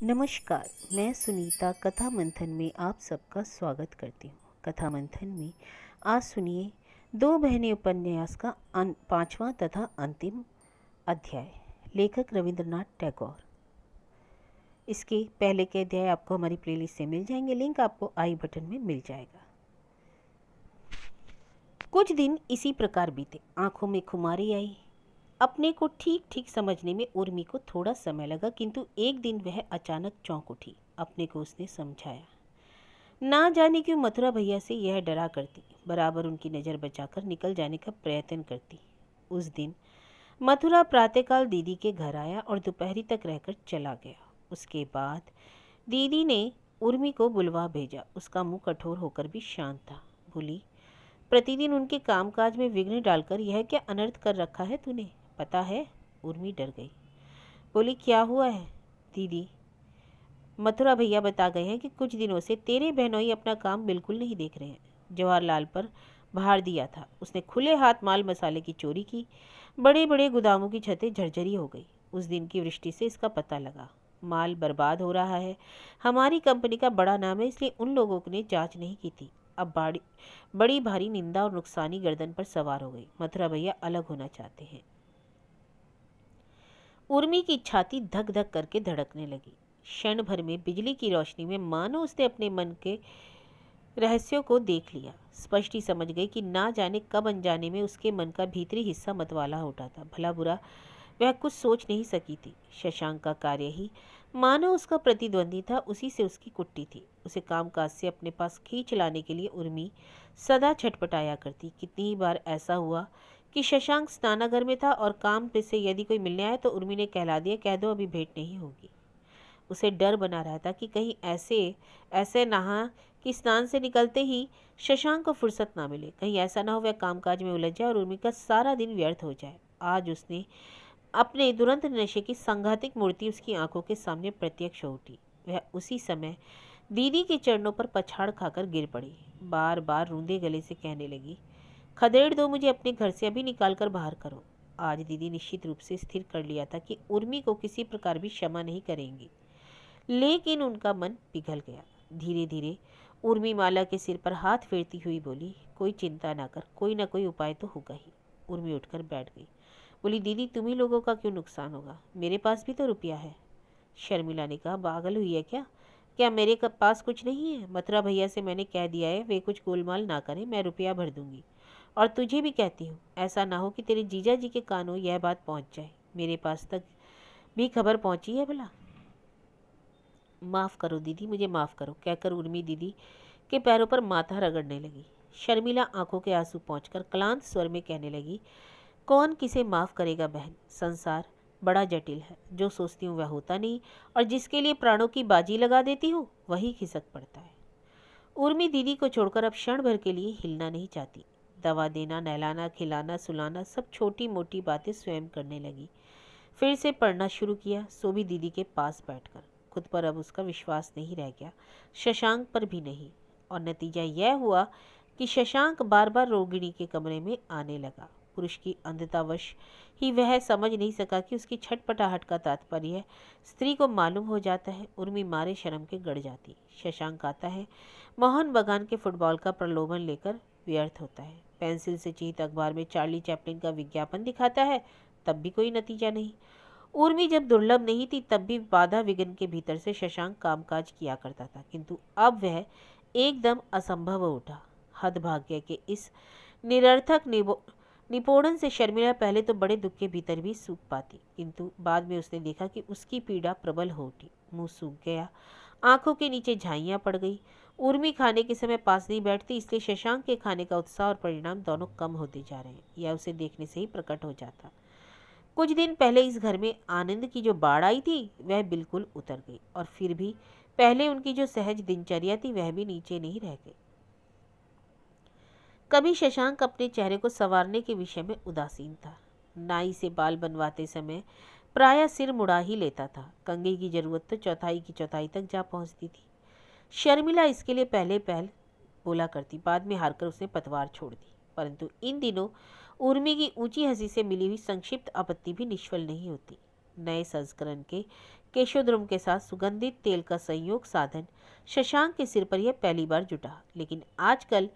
नमस्कार, मैं सुनीता कथा मंथन में आप सबका स्वागत करती हूँ। कथा मंथन में आज सुनिए दो बहनें उपन्यास का पांचवा तथा अंतिम अध्याय। लेखक रविंद्रनाथ टैगोर। इसके पहले के अध्याय आपको हमारी प्लेलिस्ट से मिल जाएंगे, लिंक आपको आई बटन में मिल जाएगा। कुछ दिन इसी प्रकार बीते। आंखों में खुमारी आई। अपने को ठीक ठीक समझने में उर्मी को थोड़ा समय लगा, किंतु एक दिन वह अचानक चौंक उठी। अपने को उसने समझाया। ना जाने क्यों मथुरा भैया से यह डरा करती, बराबर उनकी नज़र बचाकर निकल जाने का प्रयत्न करती। उस दिन मथुरा प्रातःकाल दीदी के घर आया और दोपहरी तक रहकर चला गया। उसके बाद दीदी ने उर्मी को बुलवा भेजा। उसका मुंह कठोर होकर भी शांत था। बोली, प्रतिदिन उनके कामकाज में विघ्न डालकर यह क्या अनर्थ कर रखा है तूने, पता है? उर्मी डर गई। बोली, क्या हुआ है दीदी? मथुरा भैया बता गए हैं कि कुछ दिनों से तेरे बहनोई अपना काम बिल्कुल नहीं देख रहे हैं। जवाहरलाल पर भार दिया था। उसने खुले हाथ माल मसाले की चोरी की। बड़े बड़े गोदामों की छतें झरझरी हो गई। उस दिन की वृष्टि से इसका पता लगा। माल बर्बाद हो रहा है। हमारी कंपनी का बड़ा नाम है, इसलिए उन लोगों ने जांच नहीं की थी। अब बड़ी भारी निंदा और नुकसानी गर्दन पर सवार हो गई। मथुरा भैया अलग होना चाहते हैं। उर्मी की छाती धक धक करके धड़कने लगी। क्षण भर में बिजली की रोशनी में मानो उसने अपने मन के रहस्यों को देख लिया। स्पष्ट ही समझ गई कि ना जाने कब अनजाने में उसके मन का भीतरी हिस्सा मतवाला उठा था। भला बुरा वह कुछ सोच नहीं सकी थी। शशांक का कार्य ही मानो उसका प्रतिद्वंदी था, उसी से उसकी कुट्टी थी। उसे कामकाज से अपने पास खींच लाने के लिए उर्मी सदा छटपटाया करती। कितनी ही बार ऐसा हुआ कि शशांक स्नानागार में था और काम पे से यदि कोई मिलने आए तो उर्मी ने कहला दिया, कह दो अभी भेंट नहीं होगी। उसे डर बना रहता कि कहीं ऐसे ऐसे नहा कि स्नान से निकलते ही शशांक को फुर्सत ना मिले। कहीं ऐसा ना हो वह कामकाज में उलझ जाए और उर्मी का सारा दिन व्यर्थ हो जाए। आज उसने अपने दुरंत नशे की संघातिक मूर्ति उसकी आंखों के सामने प्रत्यक्ष हो उठी। वह उसी समय दीदी के चरणों पर पछाड़ खाकर गिर पड़ी। बार बार रूंधे गले से कहने लगी, खदेड़ दो मुझे अपने घर से, अभी निकाल कर बाहर करो। आज दीदी निश्चित रूप से स्थिर कर लिया था कि उर्मी को किसी प्रकार भी क्षमा नहीं करेंगी, लेकिन उनका मन पिघल गया। धीरे धीरे उर्मी माला के सिर पर हाथ फेरती हुई बोली, कोई चिंता ना कर, कोई ना कोई उपाय तो होगा ही। उर्मी उठकर बैठ गई। बोली, दीदी तुम्ही लोगों का क्यों नुकसान होगा, मेरे पास भी तो रुपया है। शर्मिला ने कहा, पागल हुई है क्या? क्या मेरे पास कुछ नहीं है? मथुरा भैया से मैंने कह दिया है वे कुछ गोलमाल ना करें, मैं रुपया भर दूंगी। और तुझे भी कहती हूँ, ऐसा ना हो कि तेरे जीजा जी के कानों यह बात पहुँच जाए। मेरे पास तक भी खबर पहुँची है भला? माफ़ करो दीदी, मुझे माफ़ करो, कहकर उर्मी दीदी के पैरों पर माथा रगड़ने लगी। शर्मिला आंखों के आंसू पहुँचकर क्लांत स्वर में कहने लगी, कौन किसे माफ़ करेगा बहन? संसार बड़ा जटिल है। जो सोचती हूँ वह होता नहीं, और जिसके लिए प्राणों की बाजी लगा देती हूँ वही खिसक पड़ता है। उर्मी दीदी को छोड़कर अब क्षण भर के लिए हिलना नहीं चाहती। दवा देना, नहलाना, खिलाना, सुलाना, सब छोटी मोटी बातें स्वयं करने लगी। फिर से पढ़ना शुरू किया, सो भी दीदी के पास बैठकर। खुद पर अब उसका विश्वास नहीं रह गया, शशांक पर भी नहीं। और नतीजा यह हुआ कि शशांक बार बार रोगिणी के कमरे में आने लगा। पुरुष की अंधतावश ही वह समझ नहीं सका कि उसकी छटपटाहट का तात्पर्य स्त्री को मालूम हो जाता है। उर्मी मारे शर्म के गड़ जाती। शशांक आता है, मोहन बगान के फुटबॉल का प्रलोभन लेकर व्यर्थ होता है। पेंसिल से चिन्हित अखबार में चार्ली चैपलिन का विज्ञापन दिखाता है, तब भी कोई नतीजा नहीं। उर्मी जब दुर्लभ नहीं थी तब भी बाधा विघ्न के भीतर से शशांक कामकाज किया करता था, किंतु अब वह एकदम असंभव हो उठा। हदभाग्य के इस निरर्थक निपोड़न से शर्मिला पहले तो बड़े दुख के भीतर भी सूख पाती, किंतु बाद में उसने देखा कि उसकी पीड़ा प्रबल हो उठी। मुंह सूख गया, आंखों के नीचे झाइयाँ पड़ गई। उर्मी खाने के समय पास नहीं बैठती, इसलिए शशांक के खाने का उत्साह और परिणाम दोनों कम होते जा रहे हैं, यह उसे देखने से ही प्रकट हो जाता। कुछ दिन पहले इस घर में आनंद की जो बाढ़ आई थी वह बिल्कुल उतर गई, और फिर भी पहले उनकी जो सहज दिनचर्या थी वह भी नीचे नहीं रह गई। कभी शशांक अपने चेहरे को संवारने के विषय में उदासीन था। नाई से बाल बनवाते समय प्रायः सिर मुड़ा ही लेता था। कंघी की जरूरत तो चौथाई की चौथाई तक जा पहुंचती थी। शर्मिला इसके लिए पहले पहल बोला करती, बाद में हारकर उसने पतवार छोड़ दी। परंतु इन दिनों उर्मी की ऊंची हंसी से मिली हुई संक्षिप्त आपत्ति भी निष्फल नहीं होती। नए संस्करण के केशोद्रुम के साथ सुगंधित तेल का संयोग साधन शशांक के सिर पर यह पहली बार जुटा, लेकिन आजकल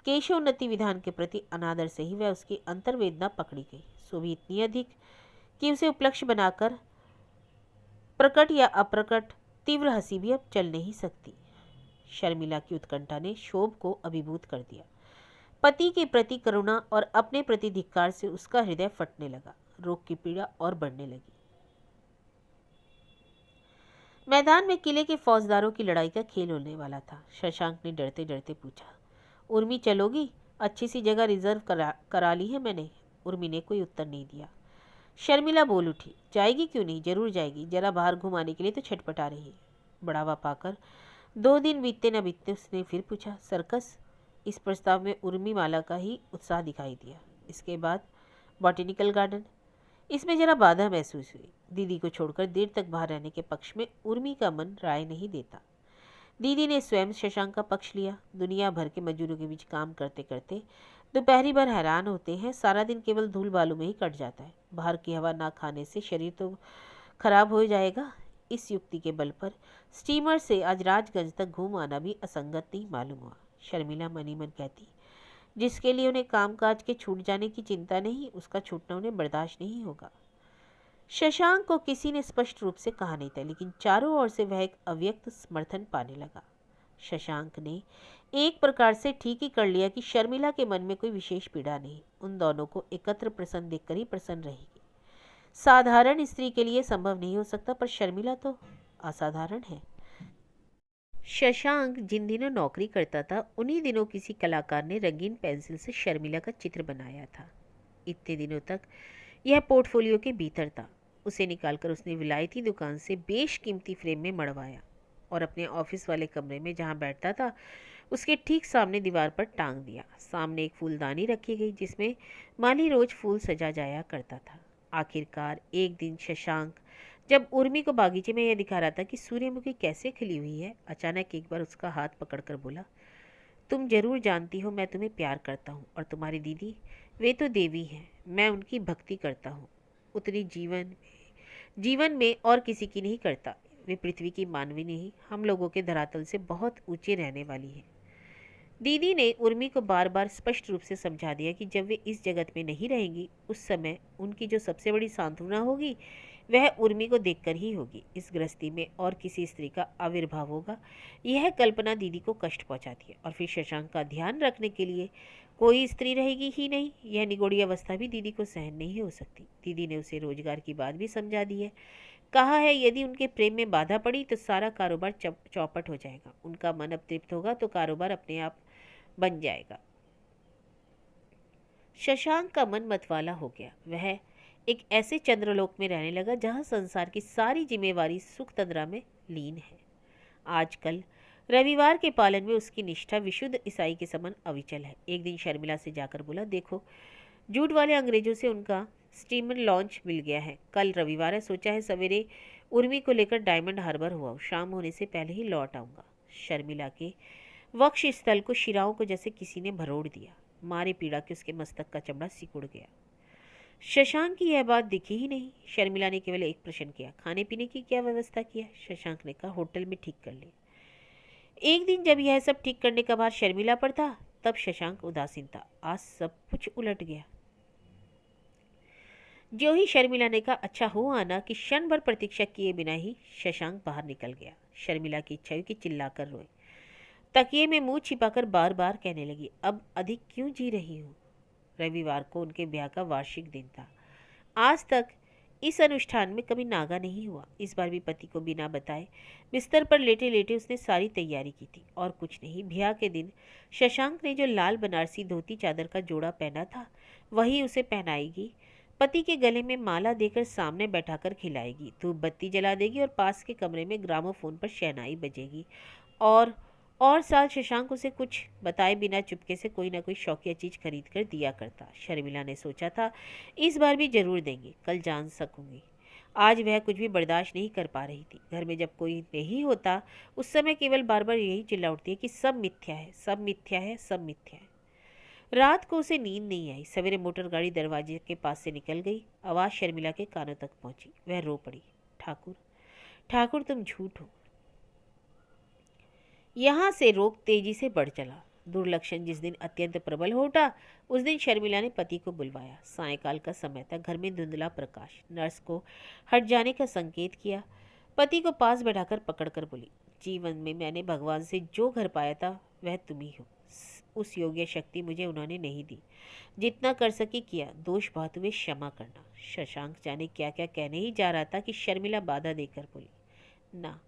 केशोन्नति विधान के प्रति अनादर से ही वह उसकी अंतर्वेदना पकड़ी गई। सो भी इतनी अधिक कि उसे उपलक्ष्य बनाकर प्रकट या अप्रकट तीव्र हंसी भी अब चल नहीं सकती। शर्मिला की उत्कंठा ने शोभ को अभिभूत कर दिया। पति के प्रति करुणा और अपने प्रति धिक्कार से उसका हृदय फटने लगा। रोग की पीड़ा और बढ़ने लगी। मैदान में किले के फौजदारों की लड़ाई का खेल होने वाला था। शशांक ने डरते डरते पूछा, उर्मी चलोगी? अच्छी सी जगह रिजर्व करा ली है मैंने। उर्मी ने कोई उत्तर नहीं दिया। शर्मिला बोल उठी, जाएगी क्यों नहीं, जरूर जाएगी। जरा बाहर घुमाने के लिए तो छटपटा रही है। बढ़ावा पाकर 2 दिन बीतते न बीतते उसने फिर पूछा, सर्कस? इस प्रस्ताव में उर्मी माला का ही उत्साह दिखाई दिया। इसके बाद बॉटेनिकल गार्डन, इसमें जरा बाधा महसूस हुई। दीदी को छोड़कर देर तक बाहर रहने के पक्ष में उर्मी का मन राय नहीं देता। दीदी ने स्वयं शशांक का पक्ष लिया। दुनिया भर के मजदूरों के बीच काम करते करते दोपहरी भर हैरान होते हैं, सारा दिन केवल धूल बालू में ही कट जाता है। बाहर की हवा ना खाने से शरीर तो खराब हो जाएगा। इस युक्ति के बल पर स्टीमर से आज राजगंज तक घूम आना भी असंगत नहीं मालूम हुआ। शर्मिला मनी मन कहती, जिसके लिए उन्हें कामकाज के छूट जाने की चिंता नहीं, उसका छूटना उन्हें बर्दाश्त नहीं होगा। शशांक को किसी ने स्पष्ट रूप से कहा नहीं था, लेकिन चारों ओर से वह एक अव्यक्त समर्थन पाने लगा। शशांक ने एक प्रकार से ठीक ही कर लिया कि शर्मिला के मन में कोई विशेष पीड़ा नहीं। उन दोनों को एकत्र प्रसन्न देखकर ही प्रसन्न रहेगी। साधारण स्त्री के लिए संभव नहीं हो सकता, पर शर्मिला तो असाधारण है। शशांक जिन दिनों नौकरी करता था, उन्हीं दिनों किसी कलाकार ने रंगीन पेंसिल से शर्मिला का चित्र बनाया था। इतने दिनों तक यह पोर्टफोलियो के भीतर था। उसे निकालकर उसने विलायती दुकान से बेशकीमती फ्रेम में मढ़वाया और अपने ऑफिस वाले कमरे में जहां बैठता था उसके ठीक सामने दीवार पर टांग दिया। सामने एक फूलदानी रखी गई जिसमें माली रोज फूल सजा जाया करता था। आखिरकार एक दिन शशांक जब उर्मी को बागीचे में यह दिखा रहा था कि सूर्यमुखी कैसे खिली हुई है, अचानक एक बार उसका हाथ पकड़कर बोला, तुम जरूर जानती हो मैं तुम्हें प्यार करता हूँ, और तुम्हारी दीदी वे तो देवी हैं, मैं उनकी भक्ति करता हूँ। उतनी जीवन में और किसी की नहीं करता। वे पृथ्वी की मानवी नहीं, हम लोगों के धरातल से बहुत ऊंचे रहने वाली है। दीदी ने उर्मी को बार बार स्पष्ट रूप से समझा दिया कि जब वे इस जगत में नहीं रहेंगी, उस समय उनकी जो सबसे बड़ी सांत्वना होगी वह उर्मी को देखकर ही होगी। इस गृहस्थी में और किसी स्त्री का आविर्भाव होगा, यह कल्पना दीदी को कष्ट पहुंचाती है। और फिर शशांक का ध्यान रखने के लिए कोई स्त्री रहेगी ही नहीं। यह निगोड़ी अवस्था भी दीदी को सहन नहीं हो सकती। दीदी ने उसे रोजगार की बात भी समझा दी है। कहा है यदि उनके प्रेम में बाधा पड़ी तो सारा कारोबार चौपट हो जाएगा। उनका मन अब तृप्त होगा तो कारोबार अपने आप बन जाएगा। शशांक का मन मतवाला हो गया। वह एक ऐसे चंद्रलोक में रहने लगा जहां संसार की सारी जिम्मेवारी सुख तंद्रा में लीन है। आजकल रविवार के पालन में उसकी निष्ठा विशुद्ध ईसाई के समान अविचल है। एक दिन शर्मिला से जाकर बोला, देखो जूट वाले अंग्रेजों से उनका स्टीमर लॉन्च मिल गया है। कल रविवार है, सोचा है सवेरे उर्मी को लेकर डायमंड हार्बर हुआ, शाम होने से पहले ही लौट आऊँगा। शर्मिला के वक्ष स्थल को शिराओं को जैसे किसी ने भरोड़ दिया। मारे पीड़ा के उसके मस्तक का चमड़ा सिकुड़ गया। शशांक की यह बात दिखी ही नहीं। शर्मिला ने केवल एक प्रश्न किया, खाने पीने की क्या व्यवस्था किया? शशांक ने कहा, होटल में ठीक कर ले। एक दिन जब यह सब ठीक करने का भार शर्मिला पर था, तब शशांक उदासीन था। आज सब कुछ उलट गया। जो ही शर्मिला ने कहा अच्छा हो आना कि क्षण भर प्रतीक्षा किए बिना ही शशांक बाहर निकल गया। शर्मिला की इच्छा हुई कि चिल्लाकर रोए। तकिए में मुंह छिपाकर बार बार कहने लगी, अब अधिक क्यों जी रही हूँ। रविवार को उनके ब्याह का वार्षिक दिन था। आज तक इस अनुष्ठान में कभी नागा नहीं हुआ। इस बार भी पति को बिना बताए बिस्तर पर लेटे लेटे उसने सारी तैयारी की थी। और कुछ नहीं, ब्याह के दिन शशांक ने जो लाल बनारसी धोती चादर का जोड़ा पहना था वही उसे पहनाएगी। पति के गले में माला देकर सामने बैठाकर खिलाएगी, धूप बत्ती जला देगी और पास के कमरे में ग्रामोफोन पर शहनाई बजेगी। और साल शशांक उसे कुछ बताए बिना चुपके से कोई ना कोई शौकिया चीज खरीद कर दिया करता। शर्मिला ने सोचा था इस बार भी जरूर देंगे, कल जान सकूंगी। आज वह कुछ भी बर्दाश्त नहीं कर पा रही थी। घर में जब कोई नहीं होता उस समय केवल बार बार यही चिल्ला उठती है कि सब मिथ्या है, सब मिथ्या है, सब मिथ्या है। रात को उसे नींद नहीं आई। सवेरे मोटर गाड़ी दरवाजे के पास से निकल गई। आवाज़ शर्मिला के कानों तक पहुंची। वह रो पड़ी, ठाकुर ठाकुर तुम झूठ हो। यहाँ से रोग तेजी से बढ़ चला। दुर्लक्षण जिस दिन अत्यंत प्रबल हो उठा, उस दिन शर्मिला ने पति को बुलवाया। सायंकाल का समय था। घर में धुंधला प्रकाश। नर्स को हट जाने का संकेत किया। पति को पास बैठाकर पकड़कर बोली, जीवन में मैंने भगवान से जो घर पाया था वह तुम ही हो। उस योग्य शक्ति मुझे उन्होंने नहीं दी। जितना कर सकी किया। दोष बहुत हुए, क्षमा करना। शशांक जाने क्या क्या कहने ही जा रहा था कि शर्मिला बाधा देकर बोली, ना,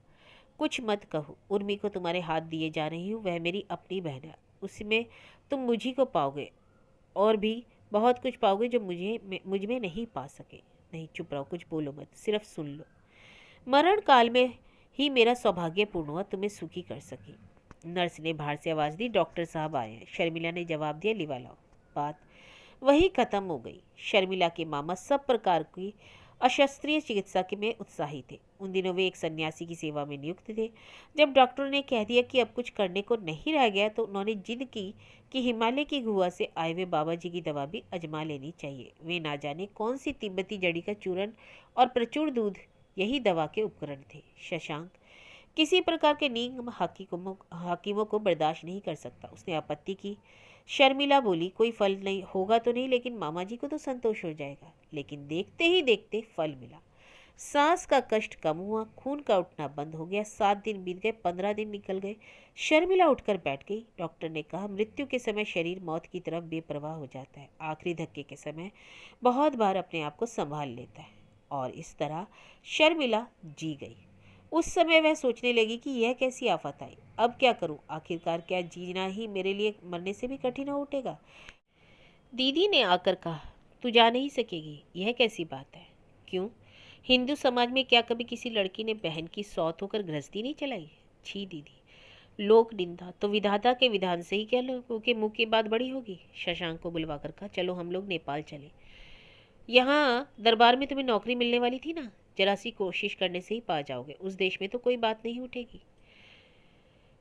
कुछ मत कहो। उर्मी को तुम्हारे हाथ दिए जा रही हूँ, वह मेरी अपनी बहन है। उसमें तुम मुझी को पाओगे और भी बहुत कुछ पाओगे जो मुझ में नहीं पा सके। नहीं, चुप रहो, कुछ बोलो मत, सिर्फ सुन लो। मरण काल में ही मेरा सौभाग्य पूर्ण हुआ तुम्हें सुखी कर सकी। नर्स ने बाहर से आवाज़ दी, डॉक्टर साहब आए हैं। शर्मिला ने जवाब दिया, लिवा लाओ। बात वही खत्म हो गई। शर्मिला के मामा सब प्रकार की अशास्त्रीय चिकित्सा के में उत्साही थे। उन दिनों वे एक सन्यासी की सेवा में नियुक्त थे। जब डॉक्टरों ने कह दिया कि अब कुछ करने को नहीं रह गया, तो उन्होंने जिद की कि हिमालय की गुहा से आए हुए बाबा जी की दवा भी आजमा लेनी चाहिए। वे ना जाने कौन सी तिब्बती जड़ी का चूर्ण और प्रचुर दूध, यही दवा के उपकरण थे। शशांक किसी प्रकार के नियम हाकिमों को बर्दाश्त नहीं कर सकता। उसने आपत्ति की। शर्मिला बोली, कोई फल नहीं होगा तो नहीं, लेकिन मामा जी को तो संतोष हो जाएगा। लेकिन देखते ही देखते फल मिला। सांस का कष्ट कम हुआ, खून का उठना बंद हो गया। 7 दिन बीत गए, 15 दिन निकल गए। शर्मिला उठकर बैठ गई। डॉक्टर ने कहा, मृत्यु के समय शरीर मौत की तरफ बेपरवाह हो जाता है। आखिरी धक्के के समय बहुत बार अपने आप को संभाल लेता है। और इस तरह शर्मिला जी गई। उस समय वह सोचने लगी कि यह कैसी आफत आई, अब क्या करूं? आखिरकार क्या जीना ही मेरे लिए मरने से भी कठिन हो उठेगा? दीदी ने आकर कहा, तू जा नहीं सकेगी। यह कैसी बात है? क्यों? हिंदू समाज में क्या कभी किसी लड़की ने बहन की सौत होकर गृहस्थी नहीं चलाई? छी दीदी, लोक निंदा तो विधाता के विधान से ही क्या लोगों के मुंह की बात बड़ी होगी। शशांक को बुलवा कर कहा, चलो हम लोग नेपाल चले। यहाँ दरबार में तुम्हें नौकरी मिलने वाली थी ना, जरा सी कोशिश करने से ही पा जाओगे। उस देश में तो कोई बात नहीं उठेगी।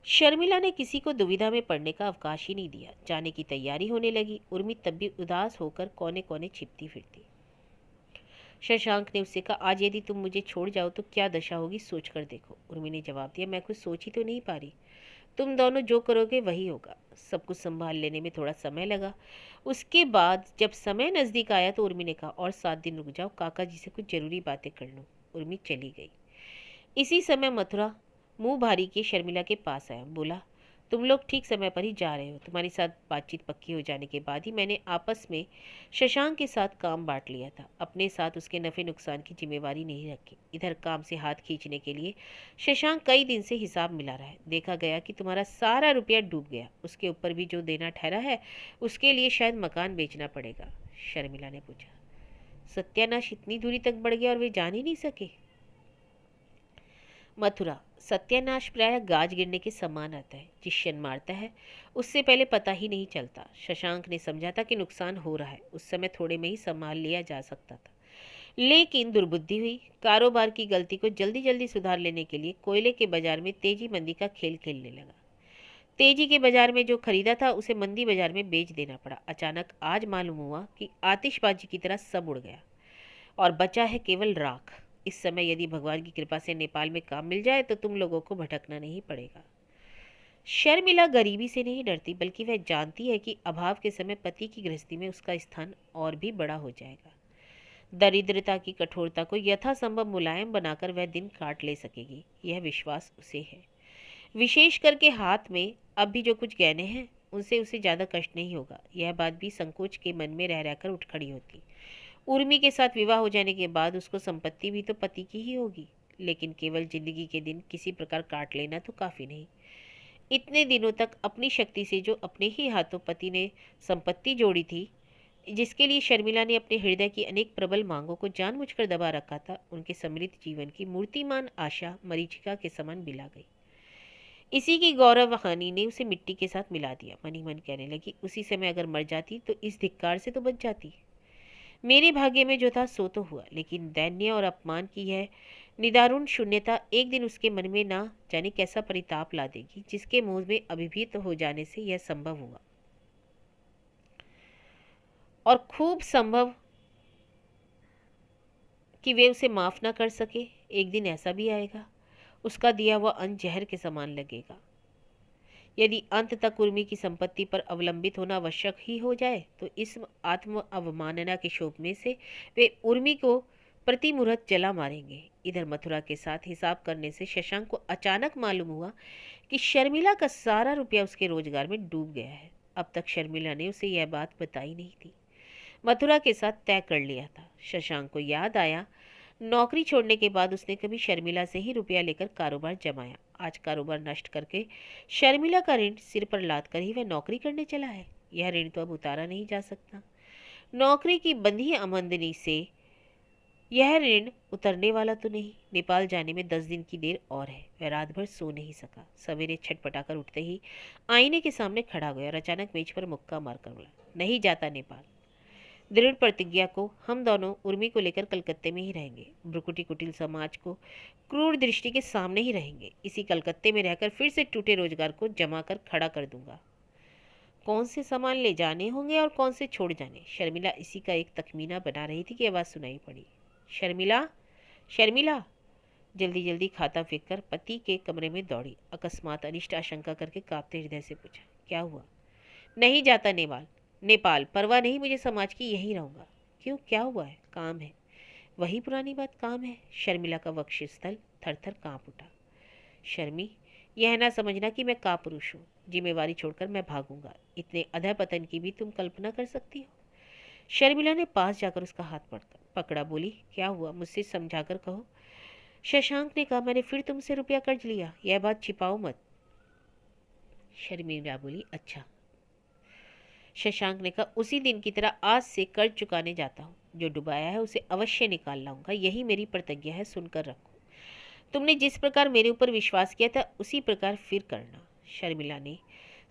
शर्मिला ने किसी को दुविधा में पड़ने का अवकाश ही नहीं दिया। जाने की तैयारी होने लगी। उर्मी तब भी उदास होकर कोने कोने छिपती फिरती। शशांक ने उससे कहा, आज यदि तुम मुझे छोड़ जाओ तो क्या दशा होगी, सोच कर देखो। उर्मी ने जवाब दिया, मैं कुछ सोच ही तो नहीं पा रही। तुम दोनों जो करोगे वही होगा। सब कुछ संभाल लेने में थोड़ा समय लगा। उसके बाद जब समय नज़दीक आया तो उर्मी ने कहा, और 7 दिन रुक जाओ, काका जी से कुछ जरूरी बातें कर लूँ। उर्मी चली गई। इसी समय मथुरा मुंह भारी के शर्मिला के पास आया। बोला, तुम लोग ठीक समय पर ही जा रहे हो। तुम्हारी साथ बातचीत पक्की हो जाने के बाद ही मैंने आपस में शशांक के साथ काम बांट लिया था। अपने साथ उसके नफ़े नुकसान की जिम्मेवारी नहीं रखी। इधर काम से हाथ खींचने के लिए शशांक कई दिन से हिसाब मिला रहा है। देखा गया कि तुम्हारा सारा रुपया डूब गया। उसके ऊपर भी जो देना ठहरा है, उसके लिए शायद मकान बेचना पड़ेगा। शर्मिला ने पूछा, सत्यानाश इतनी दूरी तक बढ़ गया और वे जान ही नहीं सके? मथुरा, सत्यानाश प्रायः गाज गिरने के समान आता है। जिस क्षण मारता है उससे पहले पता ही नहीं चलता। शशांक ने समझा था कि नुकसान हो रहा है। उस समय थोड़े में ही संभाल लिया जा सकता था, लेकिन दुर्बुद्धि हुई। कारोबार की गलती को जल्दी जल्दी सुधार लेने के लिए कोयले के बाजार में तेजी मंदी का खेल खेलने लगा। तेजी के बाजार में जो खरीदा था उसे मंदी बाजार में बेच देना पड़ा। अचानक आज मालूम हुआ कि आतिशबाजी की तरह सब उड़ गया और बचा है केवल राख। इस समय यदि भगवान की कृपा से नेपाल में काम मिल जाए तो तुम लोगों को भटकना नहीं पड़ेगा। शर्मिला गरीबी से नहीं डरती, बल्कि वह जानती है कि अभाव के समय पति की गृहस्थी में उसका स्थान और भी बड़ा हो जाएगा। दरिद्रता की कठोरता को यथासंभव मुलायम बनाकर वह दिन काट ले सकेगी, यह विश्वास उसे है। विशेष करके हाथ में अब भी जो कुछ गहने हैं उनसे उसे ज़्यादा कष्ट नहीं होगा। यह बात भी संकोच के मन में रह रहकर उठ खड़ी होती। उर्मी के साथ विवाह हो जाने के बाद उसको संपत्ति भी तो पति की ही होगी, लेकिन केवल जिंदगी के दिन किसी प्रकार काट लेना तो काफ़ी नहीं। इतने दिनों तक अपनी शक्ति से जो अपने ही हाथों पति ने संपत्ति जोड़ी थी, जिसके लिए शर्मिला ने अपने हृदय की अनेक प्रबल मांगों को जानबूझकर दबा रखा था, उनके समृद्ध जीवन की मूर्तिमान आशा मरीचिका के समान बिला गई। इसी की गौरव हानि ने उसे मिट्टी के साथ मिला दिया। मन ही मन कहने लगी, उसी समय अगर मर जाती तो इस धिक्कार से तो बच जाती। मेरे भाग्य में जो था सो तो हुआ, लेकिन दैन्य और अपमान की यह निदारुण शून्यता एक दिन उसके मन में ना जाने कैसा परिताप ला देगी, जिसके मुंह में अभिभूत हो जाने से यह संभव हुआ। और खूब संभव कि वे उसे माफ ना कर सके। एक दिन ऐसा भी आएगा, उसका दिया हुआ अन्न जहर के समान लगेगा। यदि अंत तक उर्मी की संपत्ति पर अवलंबित होना आवश्यक ही हो जाए तो इस आत्म अवमानना के शोक में से वे उर्मी को प्रति मुहूर्त जला मारेंगे। इधर मथुरा के साथ हिसाब करने से शशांक को अचानक मालूम हुआ कि शर्मिला का सारा रुपया उसके रोजगार में डूब गया है। अब तक शर्मिला ने उसे यह बात बताई नहीं थी। मथुरा के साथ तय कर लिया था। शशांक को याद आया, नौकरी छोड़ने के बाद उसने कभी शर्मिला से ही रुपया लेकर कारोबार जमाया। आज कारोबार नष्ट करके शर्मिला का ऋण सिर पर लाद कर ही वह नौकरी करने चला है। यह ऋण तो अब उतारा नहीं जा सकता। नौकरी की बंधी आमदनी से यह ऋण उतरने वाला तो नहीं। नेपाल जाने में 10 दिन की देर और है। वह रात भर सो नहीं सका। सवेरे छटपटाकर उठते ही आईने के सामने खड़ा गया और अचानक मेज पर मुक्का मारकर बोला, नहीं जाता नेपाल। दृढ़ प्रतिज्ञा को हम दोनों उर्मी को लेकर कलकत्ते में ही रहेंगे। भ्रुकुटी कुटिल समाज को क्रूर दृष्टि के सामने ही रहेंगे। इसी कलकत्ते में रहकर फिर से टूटे रोजगार को जमा कर खड़ा कर दूंगा। कौन से सामान ले जाने होंगे और कौन से छोड़ जाने, शर्मिला इसी का एक तखमीना बना रही थी कि आवाज़ सुनाई पड़ी, शर्मिला, शर्मिला। जल्दी जल्दी खाता फेंक कर पति के कमरे में दौड़ी। अकस्मात अनिष्ट आशंका करके कांपते हृदय से पूछा, क्या हुआ? नहीं जाता नेपाल। नेपाल परवाह नहीं, मुझे समाज की यहीं रहूँगा। क्यों, क्या हुआ है? काम है। वही पुरानी बात, काम है। शर्मिला का वक्षस्थल थर थर काँप उठा। शर्मी, यह ना समझना कि मैं कापुरुष हूँ। जिम्मेवारी छोड़कर मैं भागूंगा। इतने अधःपतन की भी तुम कल्पना कर सकती हो? शर्मिला ने पास जाकर उसका हाथ पकड़ा। बोली, क्या हुआ, मुझसे समझाकर कहो। शशांक ने कहा, मैंने फिर तुमसे रुपया कर्ज लिया, यह बात छिपाओ मत। शर्मिला बोली, अच्छा। शशांक ने कहा, उसी दिन की तरह आज से कर्ज चुकाने जाता हूँ। जो डुबाया है उसे अवश्य निकाल लाऊंगा, यही मेरी प्रतिज्ञा है, सुनकर रखो। तुमने जिस प्रकार मेरे ऊपर विश्वास किया था उसी प्रकार फिर करना। शर्मिला ने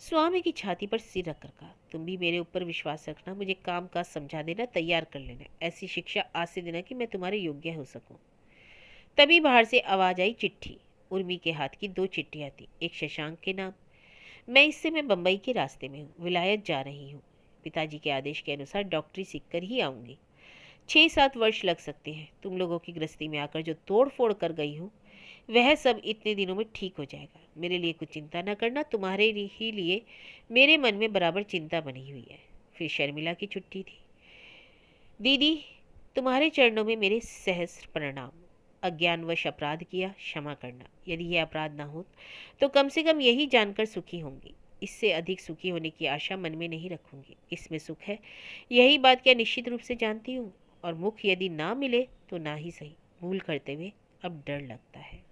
स्वामी की छाती पर सिर रखकर कहा, तुम भी मेरे ऊपर विश्वास रखना, मुझे काम काज समझा देना, तैयार कर लेना, ऐसी शिक्षा आज से देना कि मैं तुम्हारे योग्य हो सकूं। तभी बाहर से आवाज आई, चिट्ठी। उर्मी के हाथ की 2 चिट्ठियां थी, एक शशांक के नाम। मैं बम्बई के रास्ते में हूँ, विलायत जा रही हूँ। पिताजी के आदेश के अनुसार डॉक्टरी सीख कर ही आऊँगी। 6-7 वर्ष लग सकते हैं। तुम लोगों की गृहस्थी में आकर जो तोड़ फोड़ कर गई हूँ वह सब इतने दिनों में ठीक हो जाएगा। मेरे लिए कुछ चिंता न करना, तुम्हारे ही लिए मेरे मन में बराबर चिंता बनी हुई है। फिर शर्मिला की छुट्टी थी। दीदी, तुम्हारे चरणों में मेरे सहस्र प्रणाम। अज्ञानवश अपराध किया, क्षमा करना। यदि यह अपराध न हो तो कम से कम यही जानकर सुखी होंगी। इससे अधिक सुखी होने की आशा मन में नहीं रखूंगी। इसमें सुख है, यही बात क्या निश्चित रूप से जानती हूँ। और मुख यदि ना मिले तो ना ही सही, भूल करते हुए अब डर लगता है।